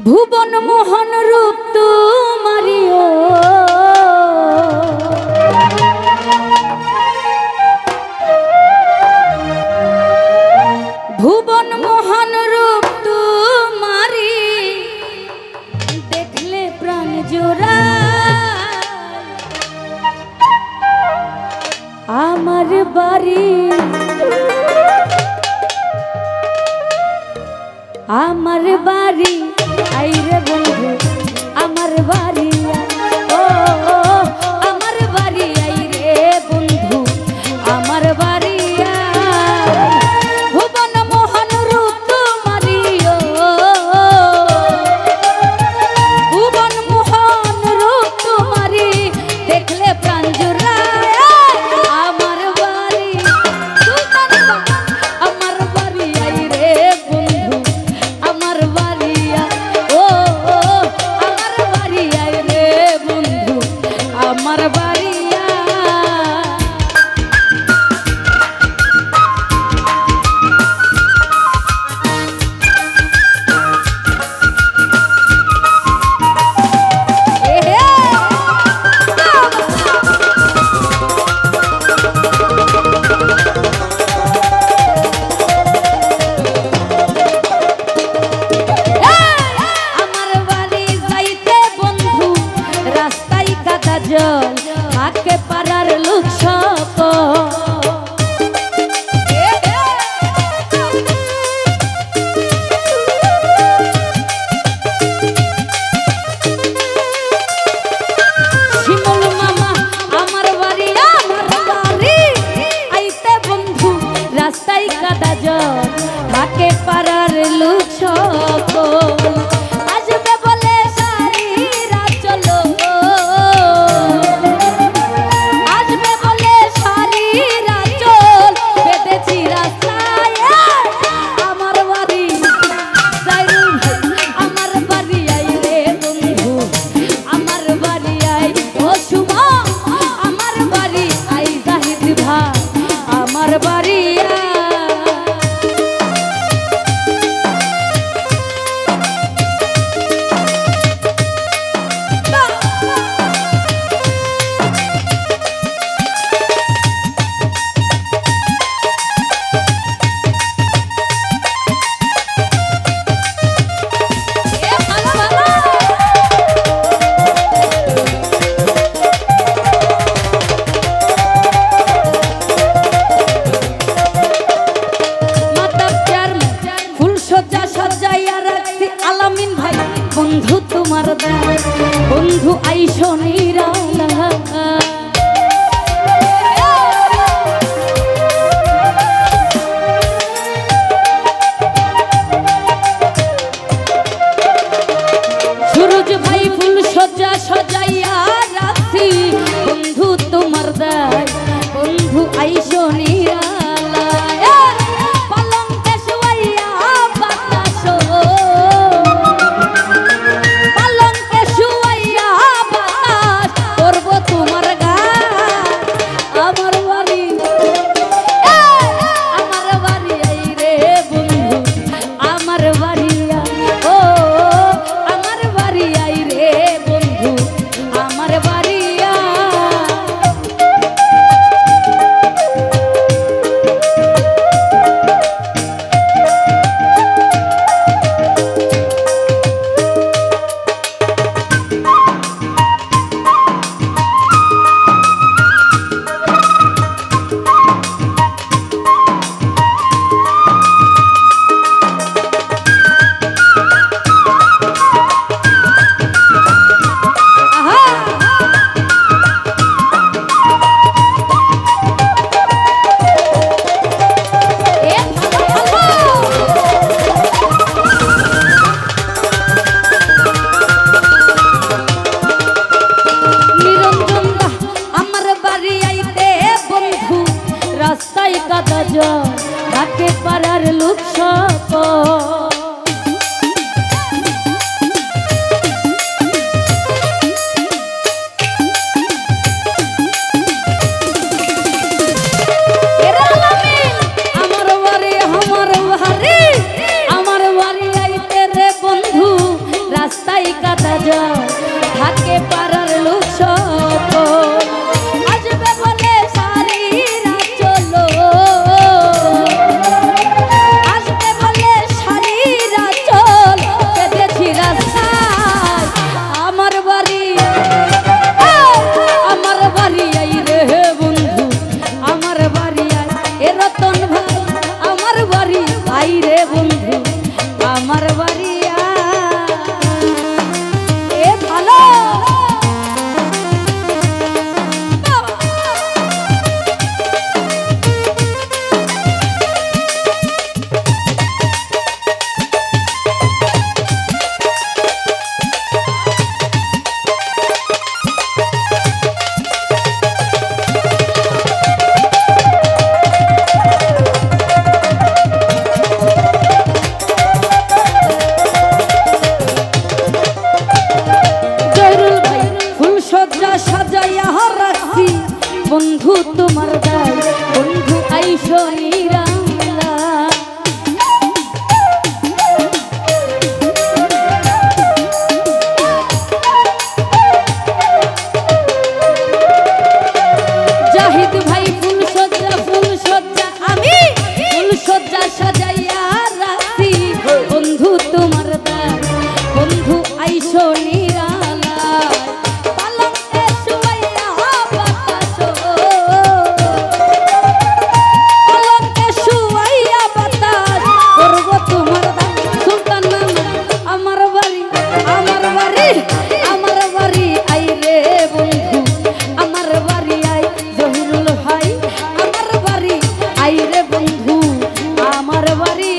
ভুবন মোহন রূপ তোমারিও ভুবন মোহন রূপ তোমারি দেখলে প্রাণ জোড়া আমার বাড়ি আইরে বন্ধু আমার বাড়ি ও আমার বাড়ি আইরে বন্ধু আমার বাড়ি ভুবন মোহন রূপ তোমারি ভুবন মোহন রূপ তোমারি দেখলে প্রাণ জুড়ায় আমার বাড়ি আমার বাড়ি আইরে বন্ধু আমার বাড়ি ও আমার বাড়ি আইরে বন্ধু আমার বাড়ি আকে পারার লোক সব শিমুল মামা আমার বাড়ি আইতে বন্ধু রাস্তায় কাদা জল আকে পারার লোক সব আসবে বলে সারিরা চলো আমার বাড়ি বন্ধু তোমার বন্ধু আইসো নিরালা সুরজ ভাই ফুল সজ্জা সজাইয়া রাখছি বন্ধু তোমার দায় বন্ধু আইসো নিরালা পালঙ্কে শুয়াইয়া বাতাসো পালঙ্কে শুয়াইয়া বাতাস তোমার দায় বন্ধু আইসো নিরালায় পালঙ্কে শুয়াইয়া বাতাস পালঙ্কে শুয়াইয়া বাতাস করব তোমার দায় সুলতান আমার বাড়ি আমার বাড়ি আমার বাড়ি আই রে বন্ধু আমার বাড়ি আই জহিরুল ভাই আমার বাড়ি আই রে বন্ধু আমার বাড়ি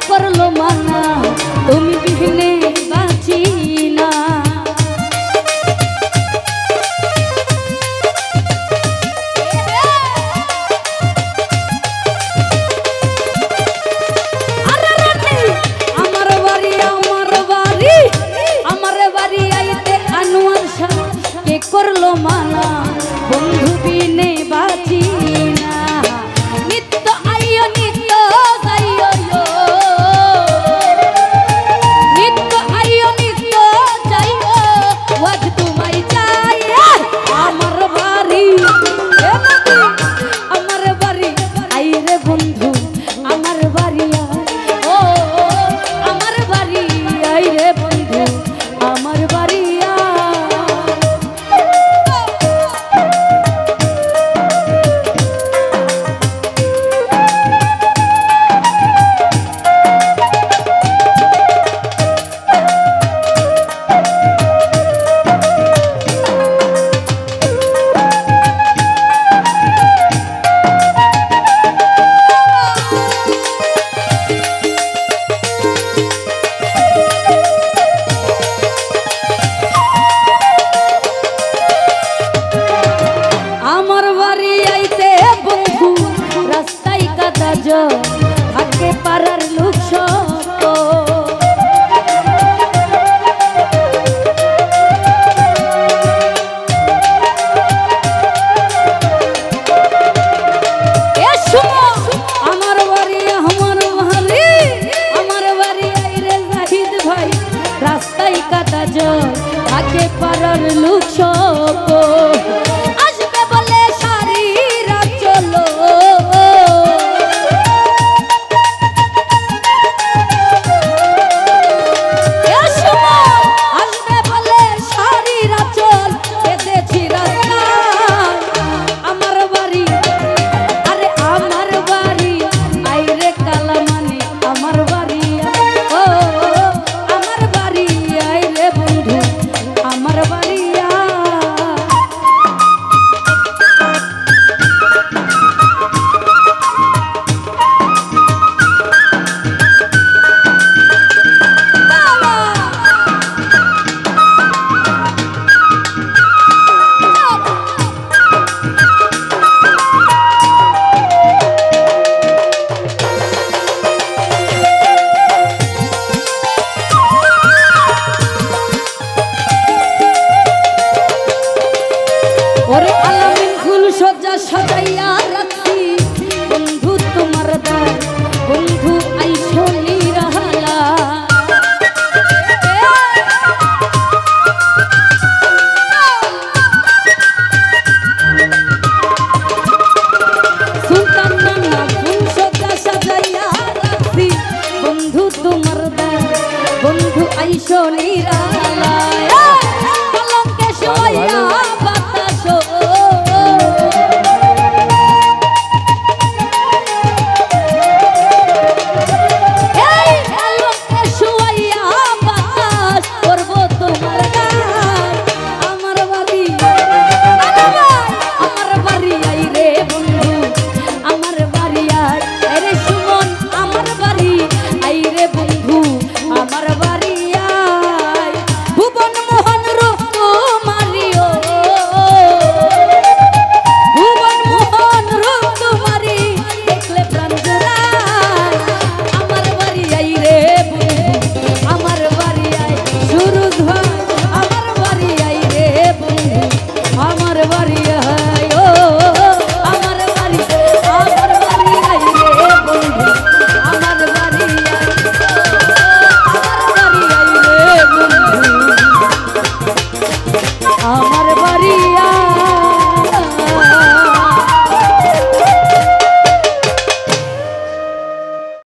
করলো মানা তুমি বিঘ্নে বাঁচি না আমার বাড়ি আমার বাড়ি আমার বাড়ি আইতে আনোয়ার শাহ কে করলো মানা বন্ধু বিনে বাঁচি না নিত্য আইও নিত্য যাইও থাকে পাড়ার লোক সব আমার বাড়ি আমার বাড়ি আমার বাড়ি আইরে জাহিদ ভাই রাস্তায় কাটা জল থাকে পাড়ার লোক সব আসবে বলে সারি রাত চলো সজাইয়া রাখি বন্ধু তোমার দায় বন্ধু আইসো নিরালা সুলতান নানা ফুল সজা সাজাইয়া রাখি বন্ধু তোমার দায় বন্ধু আইসো নিরালা পালঙ্কে শুয়াইয়া বাতাস আমার বাড়ি আই রে বন্ধু